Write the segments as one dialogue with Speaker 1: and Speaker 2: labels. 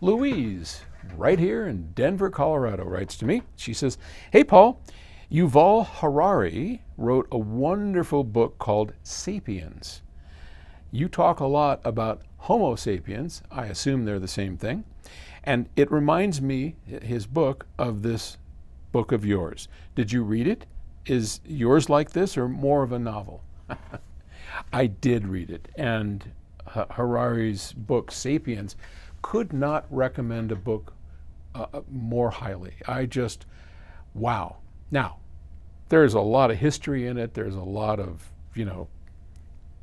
Speaker 1: Louise, right here in Denver, Colorado, writes to me. She says, "Hey, Paul, Yuval Harari wrote a wonderful book called Sapiens. You talk a lot about Homo sapiens. I assume they're the same thing. And it reminds me, his book, of this book of yours. Did you read it? Is yours like this or more of a novel?" I did read it. And Harari's book, Sapiens, could not recommend a book more highly. Wow. Now, there's a lot of history in it. There's a lot of,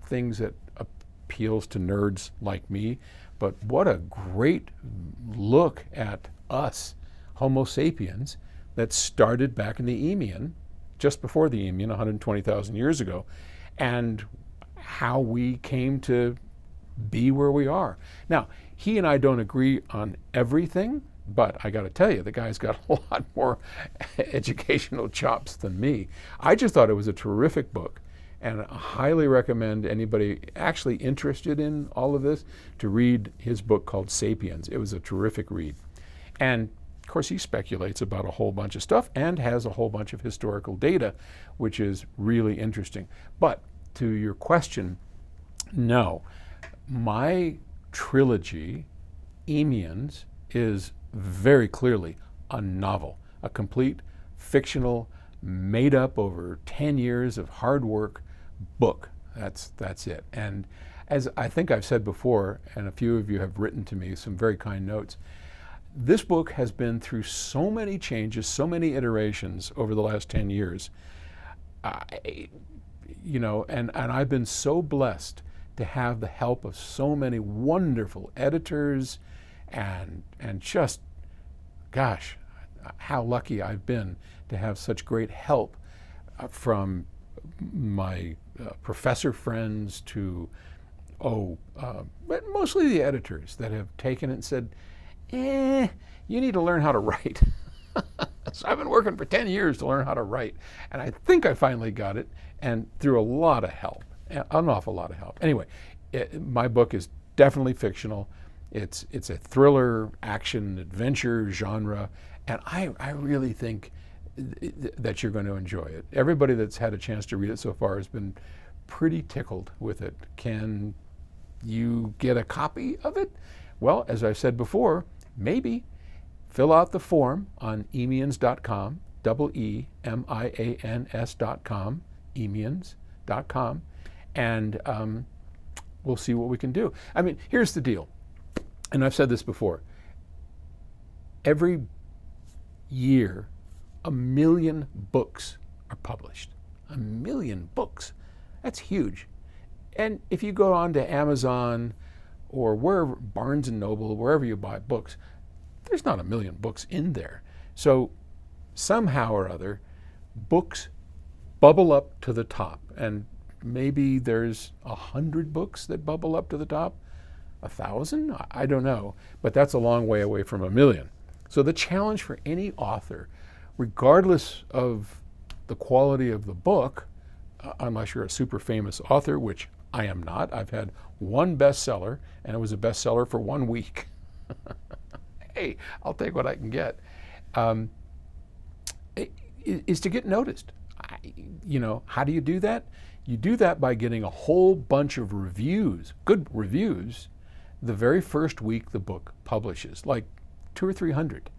Speaker 1: things that appeals to nerds like me. But what a great look at us, Homo sapiens, that started back in the Eemian, just before the Eemian, 120,000 years ago, and how we came to be where we are. Now, he and I don't agree on everything, but I got to tell you, the guy's got a lot more educational chops than me. I just thought it was a terrific book, and I highly recommend anybody actually interested in all of this to read his book called Sapiens. It was a terrific read. And of course, he speculates about a whole bunch of stuff and has a whole bunch of historical data, which is really interesting. But to your question, no. My trilogy, Eemians, is very clearly a novel, a complete fictional, made up over 10 years of hard work book. That's it. And as I think I've said before, and a few of you have written to me some very kind notes, this book has been through so many changes, so many iterations over the last 10 years. And I've been so blessed to have the help of so many wonderful editors and just, gosh, how lucky I've been to have such great help from my professor friends to, but mostly the editors that have taken it and said, you need to learn how to write. So I've been working for 10 years to learn how to write, and I think I finally got it, and through a lot of help, an awful lot of help. Anyway, my book is definitely fictional. It's a thriller, action, adventure genre, and I really think that you're going to enjoy it. Everybody that's had a chance to read it so far has been pretty tickled with it. Can you get a copy of it? Well, as I said before, maybe fill out the form on Eemians.com, EEMIANS.com, Eemians.com, and we'll see what we can do. I mean, here's the deal, and I've said this before. Every year, 1 million books are published. 1 million books. That's huge. And if you go on to Amazon or wherever, Barnes and Noble, wherever you buy books, there's not 1 million books in there. So somehow or other, books bubble up to the top. And maybe there's 100 books that bubble up to the top, 1,000? I don't know. But that's a long way away from 1 million. So the challenge for any author, regardless of the quality of the book, unless you're a super famous author, which I am not. I've had one bestseller, and it was a bestseller for 1 week. Hey, I'll take what I can get. Is to get noticed. How do you do that? You do that by getting a whole bunch of reviews, good reviews, the very first week the book publishes, like 200 or 300.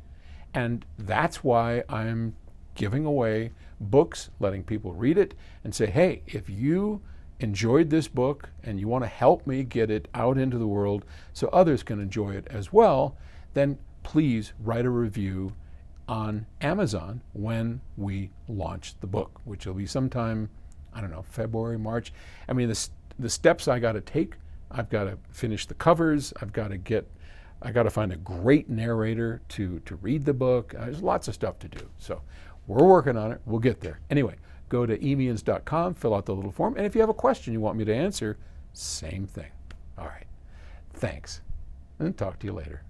Speaker 1: And that's why I'm giving away books, letting people read it and say, hey, if you enjoyed this book and you want to help me get it out into the world so others can enjoy it as well, then please write a review on Amazon when we launch the book, which will be sometime, I don't know, February, March. I mean, the steps I got to take, I've got to finish the covers, I got to find a great narrator to read the book. There's lots of stuff to do. So we're working on it. We'll get there. Anyway, go to Eemians.com, fill out the little form, and if you have a question you want me to answer, same thing. All right. Thanks, and talk to you later.